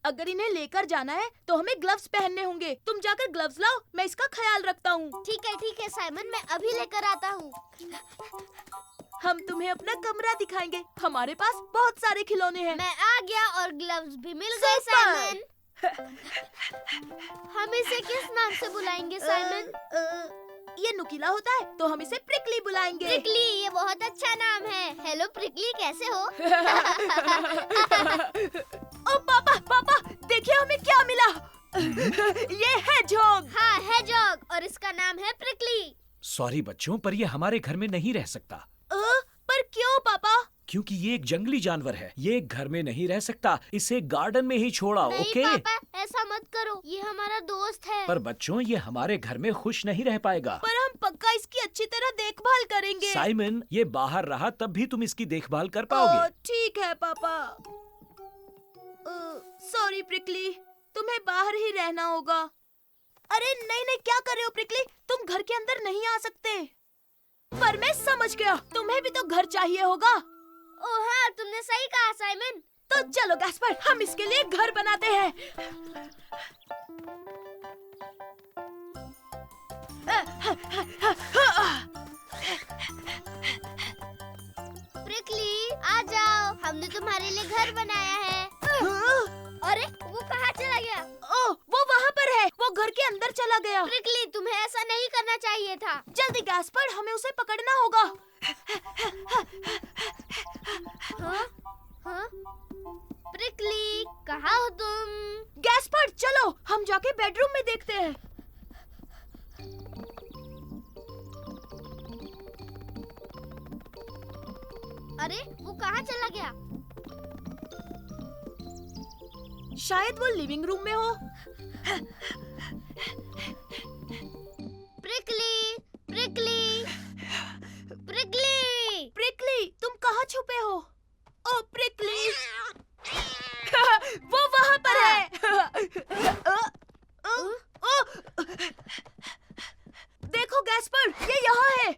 अगर इन्हें लेकर जाना है तो हमें ग्लव्स पहनने होंगे। तुम जाकर ग्लव्स लाओ, मैं इसका ख्याल रखता हूँ। ठीक है साइमन, मैं अभी लेकर आता हूँ। हम तुम्हें अपना कमरा दिखाएंगे। हमारे पास बहुत सारे खिलौने हैं। मैं आ गया और ग्लव्स भी मिल गए साइमन। हम इसे किस नाम से बुलाएंगे साइमन? ये नुकीला होता है तो हम इसे प्रिकली बुलाएंगे। प्रिकली, ये बहुत अच्छा नाम है। हेलो प्रिकली, कैसे हो? ओ पापा, पापा, देखिए हमें क्या मिला। ये हेजहॉग। हाँ, हेजहॉग, और इसका नाम है प्रिकली। सॉरी बच्चों, पर ये हमारे घर में नहीं रह सकता। पर क्यों पापा? क्योंकि ये एक जंगली जानवर है, ये घर में नहीं रह सकता। इसे गार्डन में ही छोड़ा, नहीं ओके? पापा, ऐसा मत करो, ये हमारा दोस्त है। पर बच्चों, ये हमारे घर में खुश नहीं रह पाएगा। पर हम पक्का इसकी अच्छी तरह देखभाल करेंगे। साइमन, ये बाहर रहा तब भी तुम इसकी देखभाल कर पाओगे। ठीक है पापा। सॉरी प्रिकली, तुम्हें बाहर ही रहना होगा। अरे नहीं नहीं, क्या कर रहे हो प्रिकली? तुम घर के अंदर नहीं आ सकते। पर मैं समझ गया, तुम्हें भी तो घर चाहिए होगा। ओ हाँ, तुमने सही कहा साइमन। तो चलो गैस्पर्ड, हम इसके लिए घर बनाते हैं। प्रिकली, आ जाओ, हमने तुम्हारे लिए घर बनाया है। अरे, वो कहाँ चला गया? ओह, वो वहाँ पर है। वो घर के अंदर चला गया। प्रिकली, तुम्हें ऐसा नहीं करना चाहिए था। जल्दी गैस्पर्ड, हमें उसे पकड़ना होगा। हाँ? हाँ? प्रिकली, कहाँ हो तुम? गैस्पर्ड, चलो हम जाके बेडरूम में देखते हैं। अरे, वो कहाँ चला गया? शायद वो लिविंग रूम में हो। प्रिकली, प्रिकली, प्रिकली, प्रिकली, तुम कहाँ छुपे हो? ओ प्रिकली, वो वहाँ पर है। देखो गैस्पर्ड, ये यहाँ है।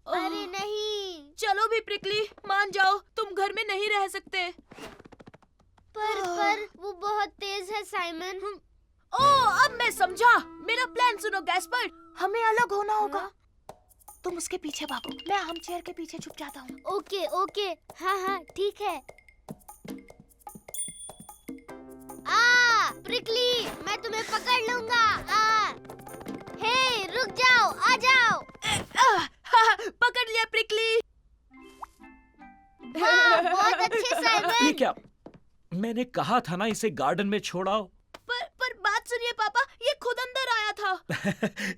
अरे नहीं। चलो भी प्रिकली, मान जाओ, तुम घर में नहीं रह सकते। पर वो बहुत तेज है साइमन। ओ, अब मैं समझा। मेरा प्लान सुनो गैस्पर्ड, हमें अलग होना होगा। तुम उसके पीछे भागो, मैं आर्म चेयर के पीछे छुप जाता हूँ। ओके ओके, हाँ हाँ ठीक है। प्रिकली, मैं तुम्हें पकड़ लूंगा। हे, रुक जाओ, आ जाओ। पकड़ लिया प्रिकली। बहुत अच्छे साइमन। ये क्या? मैंने कहा था ना इसे गार्डन में छोड़ाओ। पर बात सुनिए पापा, ये खुद अंदर आया था।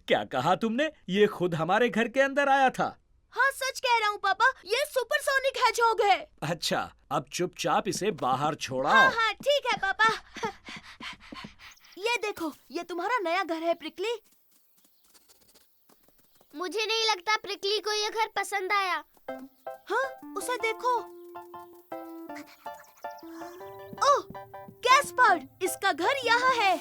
क्या कहा तुमने? ये खुद हमारे घर के अंदर आया था। हाँ सच कह रहा हूँ पापा, ये सुपरसोनिक हेजहॉग है। अच्छा, अब चुपचाप इसे बाहर छोड़ाओ। हाँ हाँ ठीक है पापा। ये देखो, ये तुम्हारा नया घर है प्रिकली। मुझे नहीं लगता प्रिकली को ये घर पसंद आया। हाँ, उसे देखो। ओह, गैस्पर्ड, इसका घर यहाँ है।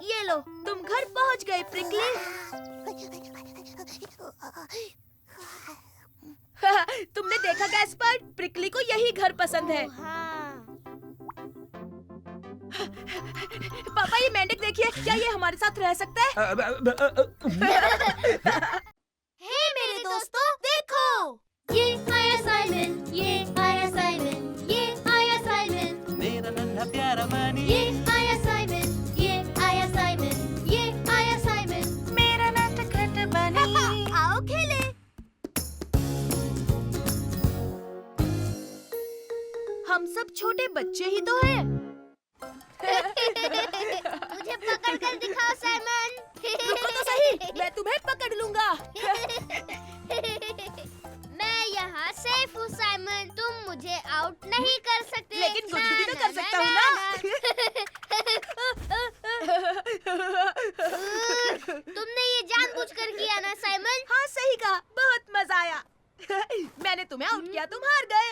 ये लो, तुम घर पहुँच गए प्रिकली। तुमने देखा गैस्पर्ड, प्रिकली को यही घर पसंद है। हाँ। पापा ये मेंढक देखिए, क्या ये हमारे साथ रह सकता है? हे मेरे दोस्तों, देखो, ये आया साइमन, ये आया साइमन, ये आया साइमन, मेरा नन्हा प्यारा बनी, ये आया साइमन, ये आया साइमन, ये आया साइमन, मेरा नटखट बनी। आओ खेले। हम सब छोटे बच्चे ही तो हैं। मुझे पकड़ कर दिखाओ साइमन। रुको तो सही, मैं तुम्हें पकड़ लूंगा। मैं यहाँ सेफ हूँ साइमन, तुम मुझे आउट नहीं कर सकते। लेकिन गुदगुदी तो कर सकता हूँ ना। तुमने ये जानबूझकर किया ना साइमन? हाँ सही कहा, बहुत मजा आया। मैंने तुम्हें आउट किया, तुम हार गए।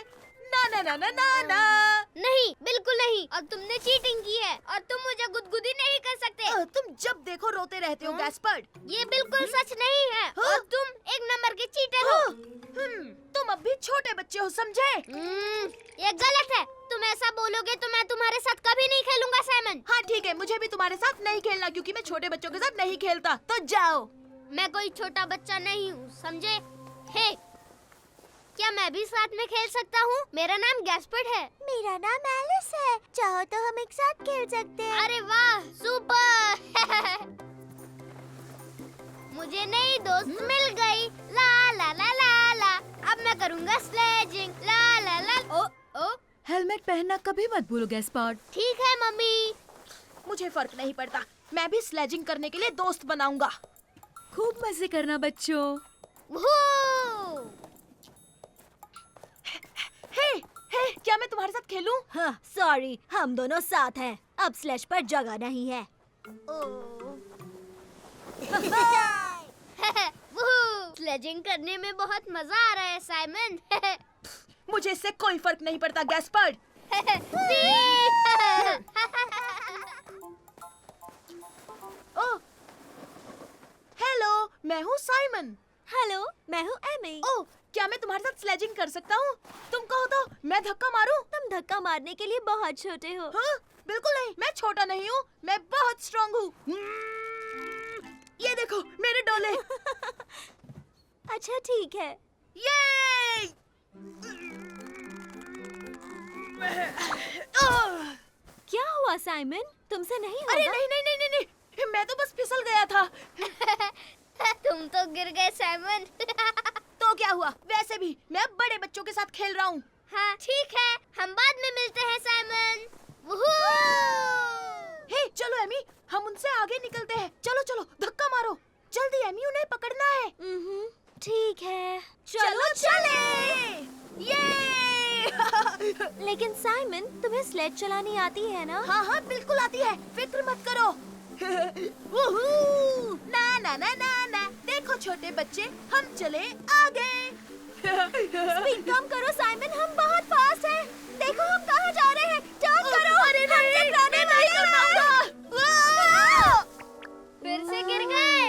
ना ना ना ना ना ना। नहीं, बिल्कुल नहीं। और तुमने चीटिंग की है और तुम मुझे गुदगुदी नहीं कर सकते। तुम जब देखो रोते रहते हो गैस्पर्ड। ये बिल्कुल सच नहीं है और तुम एक नंबर के चीटर हो। तुम अब भी छोटे बच्चे हो, समझे? ये गलत है। तुम ऐसा बोलोगे तो मैं तुम्हारे साथ कभी नहीं खेलूंगा साइमन। हाँ ठीक है, मुझे भी तुम्हारे साथ नहीं खेलना क्योंकि मैं छोटे बच्चों के साथ नहीं खेलता। तो जाओ। मैं कोई छोटा बच्चा नहीं हूँ, समझे? हे, क्या मैं भी साथ में खेल सकता हूँ? मेरा नाम गैस्पर्ड है। मेरा नाम एलिस है, चाहो तो हम एक साथ खेल सकते हैं। अरे वाह, सुपर। मुझे नई दोस्त मिल गई। ला ला ला ला ला। अब मैं करूँगा स्लेजिंग। ला ला ला। ओ ओ। हेलमेट पहनना कभी मत भूलो गैस्पर्ड। ठीक है मम्मी। मुझे फर्क नहीं पड़ता, मैं भी स्लेजिंग करने के लिए दोस्त बनाऊंगा। खूब मजे करना बच्चों। हे, क्या मैं तुम्हारे साथ खेलूं? हाँ, सॉरी, हम दोनों साथ हैं। अब स्लैश पर जगह नहीं है। स्लेजिंग करने में बहुत मजा आ रहा है साइमन। मुझे इससे कोई फर्क नहीं पड़ता गैस्पर्ड। ओह, हेलो, मैं हूँ साइमन। हेलो, मैं हूँ एमी। ओह, क्या मैं तुम्हारे साथ स्लेजिंग कर सकता हूँ? तुम कहो तो मैं धक्का मारूं? तुम धक्का मारने के लिए बहुत छोटे हो। हाँ, बिल्कुल नहीं, मैं छोटा नहीं हूँ, मैं बहुत स्ट्रॉन्ग हूँ। ये देखो मेरे डोले। अच्छा ठीक है। ये क्या हुआ साइमन? तुमसे नहीं होगा? अरे नहीं नहीं नहीं नहीं, नहीं, मैं तो बस फिसल गया था। तुम तो गिर गए साइमन। तो क्या हुआ? वैसे भी मैं अब बड़े बच्चों के साथ खेल रहा हूँ। हाँ ठीक है, हम बाद में मिलते हैं साइमन। हे, चलो एमी, हम उनसे आगे निकलते हैं। चलो चलो, धक्का मारो जल्दी एमी, उन्हें पकड़ना है। ठीक है, चलो चले। ये लेकिन साइमन, तुम्हें स्लेज चलानी आती है ना? हाँ हाँ बिल्कुल आती है, फिक्र मत करो। ना ना ना ना ना, देखो छोटे बच्चे, हम चले आगे। स्पीड कम करो साइमन, हम बहुत फास्ट हैं। देखो हम कहाँ जा रहे हैं, टर्न करो। अरे नहीं, मैं नहीं कर पाऊंगा। फिर से गिर गए।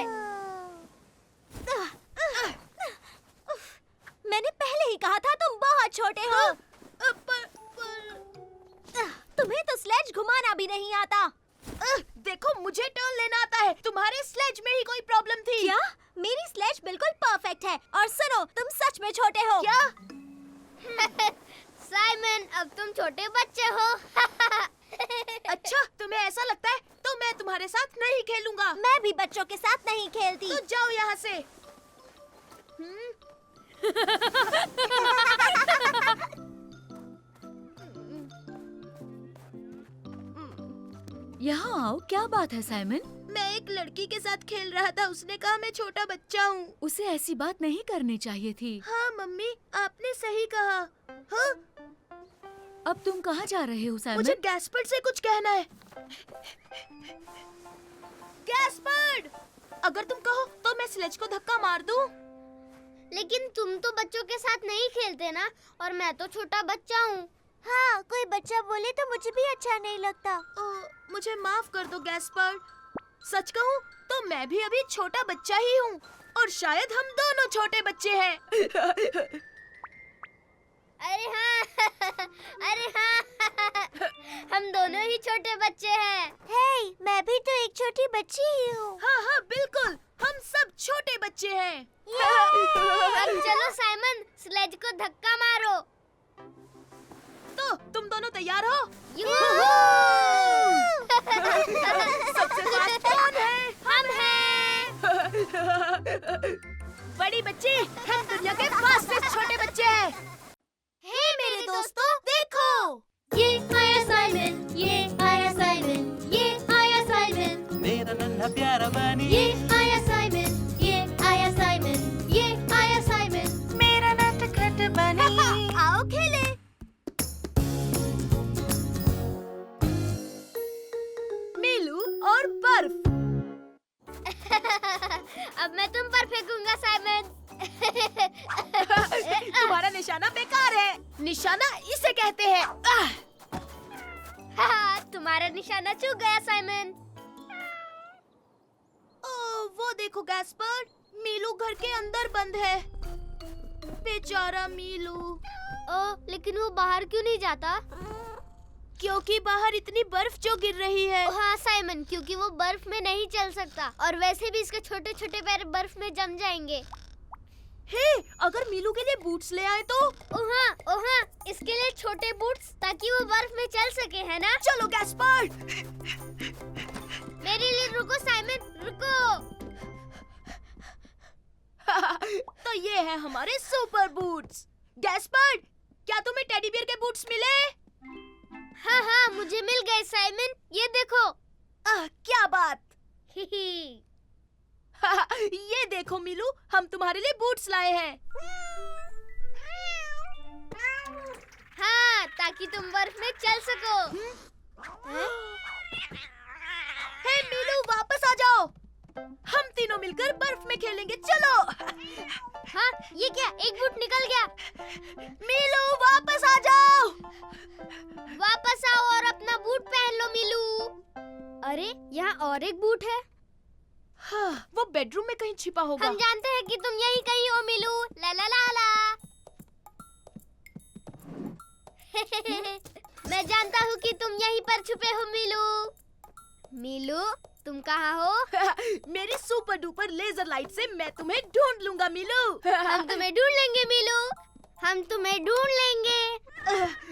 मैंने पहले ही कहा था तुम बहुत छोटे हो। तुम्हें तो स्लेज घुमाना भी नहीं आता। देखो मुझे टर्न लेना आता है, तुम्हारे स्लेज में ही कोई प्रॉब्लम थी। क्या? मेरी स्लेज बिल्कुल परफेक्ट है। और सुनो, तुम सच में छोटे हो। क्या? साइमन, अब तुम छोटे बच्चे हो। अच्छा, तुम्हें ऐसा लगता है तो मैं तुम्हारे साथ नहीं खेलूंगा। मैं भी बच्चों के साथ नहीं खेलती। तो जाओ यहाँ से। यहाँ आओ, क्या बात है साइमन? मैं एक लड़की के साथ खेल रहा था, उसने कहा मैं छोटा बच्चा हूँ। उसे ऐसी बात नहीं करनी चाहिए थी। हाँ मम्मी, आपने सही कहा। हाँ, अब तुम कहाँ जा रहे हो साइमन? मुझे गैस्पर्ड से कुछ कहना है। गैस्पर्ड, अगर तुम कहो तो मैं स्लेज को धक्का मार दूं। लेकिन तुम तो बच्चों के साथ नहीं खेलते ना, और मैं तो छोटा बच्चा हूँ। हाँ, कोई बच्चा बोले तो मुझे भी अच्छा नहीं लगता। मुझे माफ कर दो गैस्पर्ड। सच कहूँ तो मैं भी अभी छोटा बच्चा ही हूँ, और शायद हम दोनों छोटे बच्चे हैं। अरे हाँ, अरे हाँ, हम दोनों ही छोटे बच्चे हैं। हे, मैं भी तो एक छोटी बच्ची ही हूँ। हाँ हाँ बिल्कुल, हम सब छोटे बच्चे हैं। अब चलो साइमन, स्लेज को धक्का मारो। तो तुम दोनों तैयार हो? सबसे फास्ट कौन है? हम हैं। बड़ी बच्ची, हम दुनिया के फास्टेस्ट छोटे बच्चे हैं। हे मेरे दोस्तों, देखो। ये आया साइमन, ये आया साइमन, ये आया साइमन, मेरा नन्हा प्यारा बनी, ये आया साइमन, ये आया साइमन, ये आया साइमन। मेरा नटखट बनी। आओ खेले। मीलू और बर्फ। अब मैं तुम पर फेंकूंगा साइमन। तुम्हारा निशाना बेकार है। निशाना इसे कहते हैं। तुम्हारा निशाना चूक गया साइमन। वो देखो गैस्पर्ड, मीलू घर के अंदर बंद है। बेचारा मीलू। लेकिन वो बाहर क्यों नहीं जाता? क्योंकि बाहर इतनी बर्फ जो गिर रही है। हाँ साइमन, क्योंकि वो बर्फ में नहीं चल सकता, और वैसे भी इसके छोटे छोटे पैर बर्फ में जम जाएंगे। हे, अगर मीलू के लिए बूट्स ले आए तो? ओहा, इसके लिए छोटे बूट्स, ताकि वो बर्फ में चल सके, है ना? चलो गैस्पर्ड। मेरे लिए रुको साइमन, रुको। तो ये है हमारे सुपर बूट्स। गैस्पर्ड, क्या तुम्हें टेडी बियर के बूट्स मिले? हाँ, मुझे मिल गए साइमन, ये देखो। क्या बात। ही। ये देखो मीलू, हम तुम्हारे लिए बूट्स लाए हैं। हाँ, ताकि तुम बर्फ में चल सको। हे मीलू, वापस आ जाओ। हम तीनों मिलकर बर्फ में खेलेंगे, चलो। हाँ, ये क्या, एक बूट निकल गया। मीलू वापस आ जाओ। वापस आओ और अपना बूट पहन लो मीलू। अरे, यहाँ और एक बूट है। हाँ, वो बेडरूम में कहीं छिपा होगा। हम जानते हैं कि तुम यहीं कहीं हो मीलू। ला ला ला ला। मैं जानता हूँ कि तुम यहीं पर छुपे हो मीलू। मीलू, तुम कहाँ हो? मेरी सुपर डुपर लेजर लाइट से मैं तुम्हें ढूंढ लूंगा मीलू। हम तुम्हें ढूंढ लेंगे मीलू, हम तुम्हें ढूंढ लेंगे।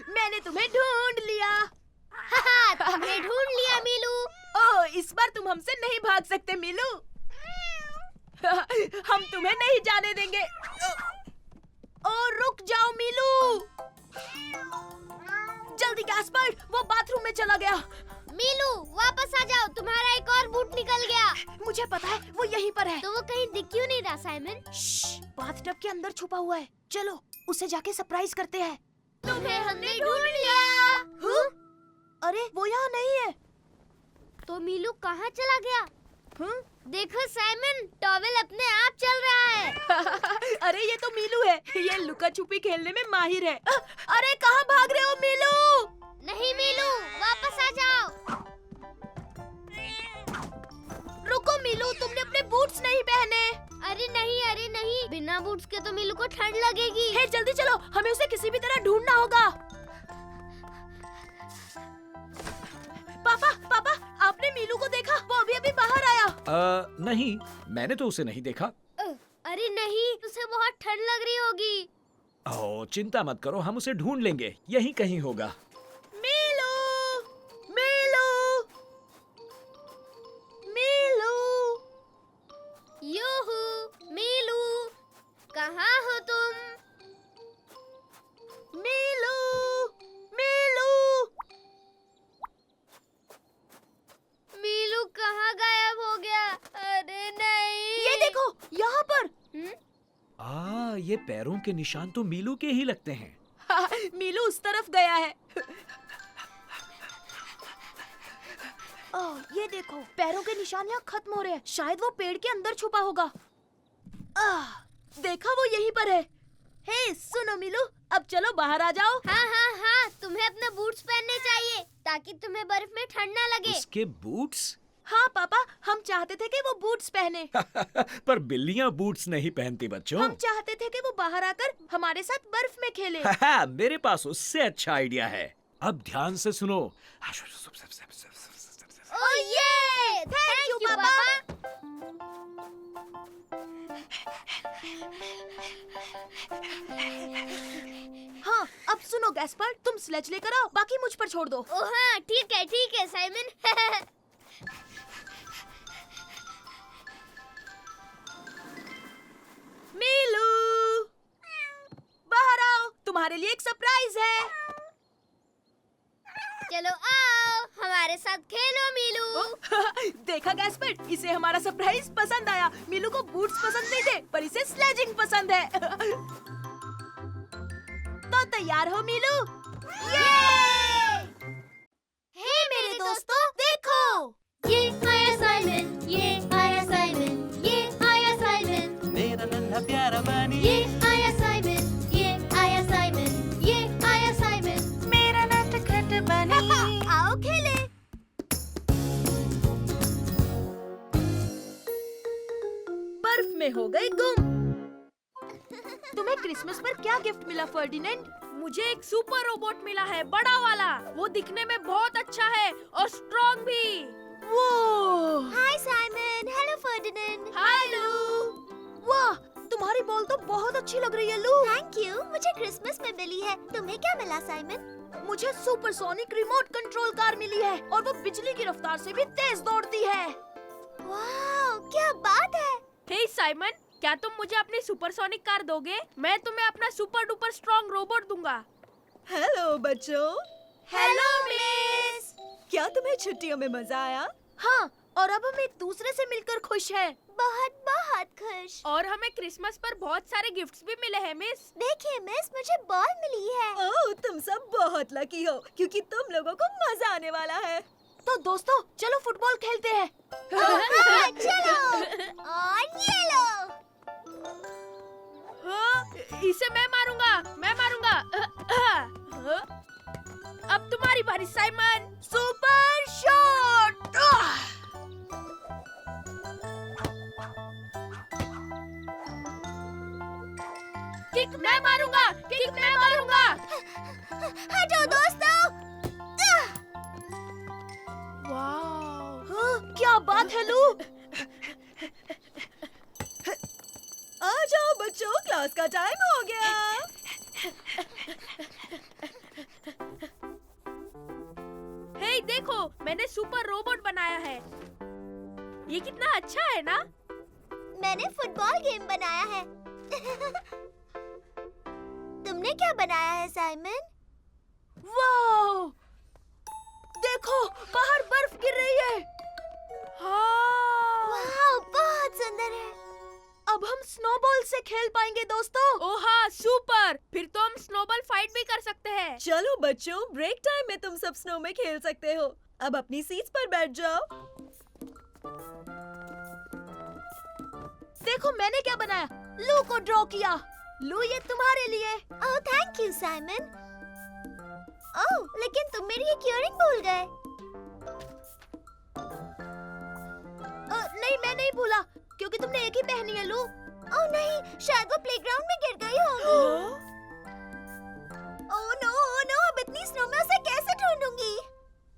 मैंने तुम्हें ढूंढ लिया। तुमने ढूंढ लिया मीलू। ओह, इस बार तुम हमसे नहीं भाग सकते मीलू। हम तुम्हें नहीं जाने देंगे। ओह, रुक जाओ मीलू। जल्दी गैस्पर्ड, वो बाथरूम में चला गया। मीलू, वापस आ जाओ, तुम्हारा एक और बूट निकल गया। मुझे पता है, वो यहीं पर है। तो वो कहीं दिख क्यों नहीं रहा साइमन? बाथटब के अंदर छुपा हुआ है। चलो, उसे जाके सरप्राइज करते हैं। तुम्हें हमने ढूंढ लिया। अरे, वो यहाँ नहीं है। तो मीलू कहाँ चला गया? देखो साइमन, टॉवेल अपने आप चल रहा है। अरे, ये तो मीलू है। ये लुका छुपी खेलने में माहिर है। अरे, कहाँ भाग रहे हो मीलू? नहीं मीलू, वापस आ जाओ। रुको मीलू, तुमने अपने बूट्स नहीं पहने। अरे नहीं, बिना बूट्स के तो मीलू को ठंड लगेगी। हे, जल्दी चलो, हमें उसे किसी भी तरह ढूंढना होगा। पापा, आपने मीलू को देखा? वो अभी बाहर आया। नहीं, मैंने तो उसे नहीं देखा। होगी। ओह, चिंता मत करो, हम उसे ढूंढ लेंगे, यहीं कहीं होगा। मीलू, मीलू, मीलू। यूहू, मीलू, कहाँ हो तुम? मीलू, मीलू। मीलू कहाँ गायब हो गया? अरे नहीं। ये देखो, यहाँ पर। ये पैरों के निशान तो मीलू के ही लगते हैं। मीलू उस तरफ गया है। ओह, ये देखो, पैरों के निशान यहाँ खत्म हो रहे हैं। शायद वो पेड़ के अंदर छुपा होगा। देखा, वो यहीं पर है। हे, सुनो मीलू, अब चलो बाहर आ जाओ। हाँ हाँ हाँ, तुम्हें अपने बूट्स पहनने चाहिए ताकि तुम्हें बर्फ में ठंड ना लगे। उसके बूट्स? हाँ पापा, हम चाहते थे कि वो बूट्स पहने। पर बिल्लियां बूट्स नहीं पहनती बच्चों। हम चाहते थे कि वो बाहर आकर हमारे साथ बर्फ में खेले। मेरे पास उससे अच्छा आइडिया है। अब ध्यान से सुनो। ओह ये! थैंक यू पापा। हाँ, अब सुनो गैस्पर, तुम स्लेज लेकर आओ, बाकी मुझ पर छोड़ दो। ओह हाँ, ठीक है साइमन। मीलू, बाहर आओ, तुम्हारे लिए एक सरप्राइज है। चलो आओ, हमारे साथ खेलो मीलू। देखा गैस्पर, इसे हमारा सरप्राइज पसंद आया। मीलू को बूट्स पसंद नहीं थे, पर इसे स्लेजिंग पसंद है। तो तैयार हो मीलू? हे मेरे दोस्तों, देखो, ये आया साइमन, ये आया साइमन, ये आया साइमन, मेरा नन्हा प्यारा बनी, ये आया साइमन, ये आया साइमन, ये आया साइमन। मेरा नटखट बनी। आओ खेले। बर्फ में हो गई गुम। तुम्हें क्रिसमस पर क्या गिफ्ट मिला फर्डिनेंड? मुझे एक सुपर रोबोट मिला है, बड़ा वाला। वो दिखने में बहुत अच्छा है और स्ट्रॉन्ग भी। वो हाय साइमन, हेलो फर्डिनेंड। हेलो। वाह, तुम्हारी बॉल तो बहुत अच्छी लग रही है लू। थैंक यू, मुझे क्रिसमस में मिली है। तुम्हें क्या मिला साइमन? मुझे सुपरसोनिक रिमोट कंट्रोल कार मिली है और वो बिजली की रफ्तार से भी तेज दौड़ती है। वाह, क्या बात है। हे साइमन, क्या तुम मुझे अपनी सुपरसोनिक कार दोगे? मैं तुम्हें अपना सुपर डुपर स्ट्रॉन्ग रोबोट दूंगा। हेलो बच्चों। Hello miss. क्या तुम्हें छुट्टियों में मजा आया? हाँ, और अब हम एक दूसरे से मिलकर खुश हैं। बहुत बहुत खुश। और हमें क्रिसमस पर बहुत सारे गिफ्ट्स भी मिले हैं मिस। देखिए मिस, मुझे बॉल मिली है। ओह, तुम सब बहुत लकी हो क्योंकि तुम लोगों को मजा आने वाला है। तो दोस्तों, चलो फुटबॉल खेलते हैं। हाँ, चलो। और ये लो। इसे मैं मारूंगा। अब तुम्हारी बारी साइमन। Super shot. किक मैं मारूंगा। हटो दोस्तों। वाह, हाँ, क्या बात है लू। आ जाओ बच्चों, क्लास का टाइम हो गया। हे देखो, मैंने सुपर रोबोट बनाया है। ये कितना अच्छा है ना? मैंने फुटबॉल गेम बनाया है। तुमने क्या बनाया है साइमन? वाह, देखो, बाहर बर्फ गिर रही है। हाँ। वाह, बहुत सुंदर है। अब हम स्नोबॉल से खेल पाएंगे दोस्तों। ओह हाँ, सुपर। फिर तो हम स्नोबॉल फाइट भी कर सकते हैं। चलो बच्चों, ब्रेक टाइम में तुम सब स्नो में खेल सकते हो। अब अपनी सीट्स पर बैठ जाओ। देखो मैंने क्या बनाया, लू को ड्रॉ किया। लू, ये तुम्हारे लिए। Oh thank you Simon. Oh, लेकिन तुम मेरी एक इयररिंग भूल गए। नहीं, मैं नहीं भूला क्योंकि तुमने एक ही पहनी है लू। ओह नहीं, शायद वो प्लेग्राउंड में गिर गई होगी। ओह नो, अब इतनी स्नो में उसे कैसे ढूंढूंगी?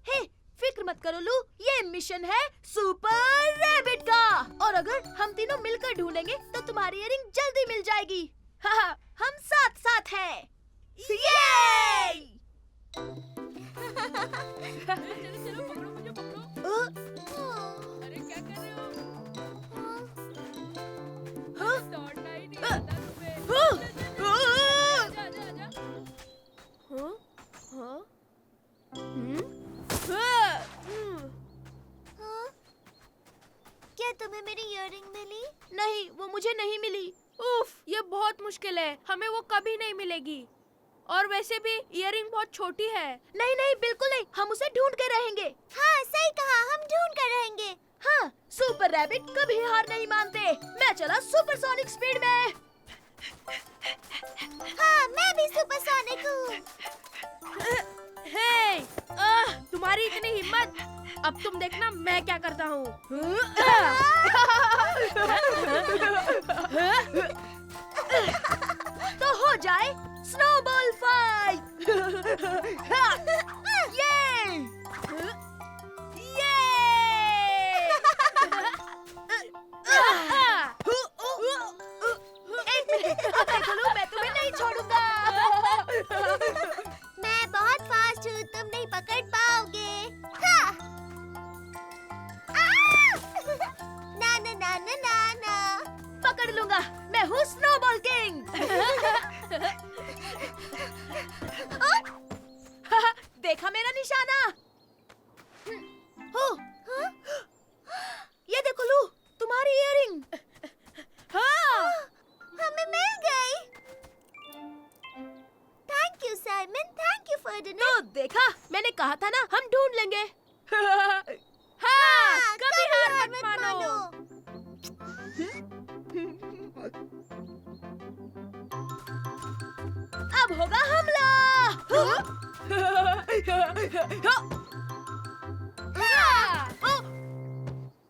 हे, फिक्र मत करो लू, ये मिशन है सुपर रैबिट का। और अगर हम तीनों मिलकर ढूंढेंगे तो तुम्हारी इयररिंग जल्दी मिल जाएगी। हाँ, हम साथ साथ हैं। ये! चलो पकड़ो, मुझे पकड़ो। अरे क्या कर रहे हो? दौड़ना ही नहीं आता तुम्हें। आजा, आजा, आजा। क्या तुम्हें मेरी इयररिंग मिली? नहीं, वो मुझे नहीं मिली। उफ, ये बहुत मुश्किल है, हमें वो कभी नहीं मिलेगी। और वैसे भी इयररिंग बहुत छोटी है। नहीं नहीं, बिल्कुल नहीं, हम उसे ढूंढ के रहेंगे। हाँ सही कहा, हम ढूंढ कर रहेंगे। हाँ, सुपर रैबिट कभी हार नहीं मानते। मैं चला सुपरसोनिक स्पीड में। हाँ, मैं भी सुपरसोनिक हूँ। हे, तुम्हारी इतनी हिम्मत, अब तुम देखना मैं क्या करता हूँ। तो हो जाए स्नोबॉल फाइट। ये! ये! एक मिनट, अब देखो लो, मैं तुम्हें नहीं छोड़ूंगा। मैं बहुत फास्ट हूँ, तुम नहीं पकड़ पाओगे। हाँ। ना ना ना ना ना ना। पकड़ लूंगा, मैं हूँ स्नोबॉल किंग। देखा मेरा निशाना? हो, ये देखो लू, तुम्हारी इयररिंग। हाँ, हमें मिल गई। Thank you Simon, thank you Ferdinand. तो देखा, मैंने कहा था ना, हम ढूंढ लेंगे। हाँ, कभी हार मत मानो। अब होगा हमला।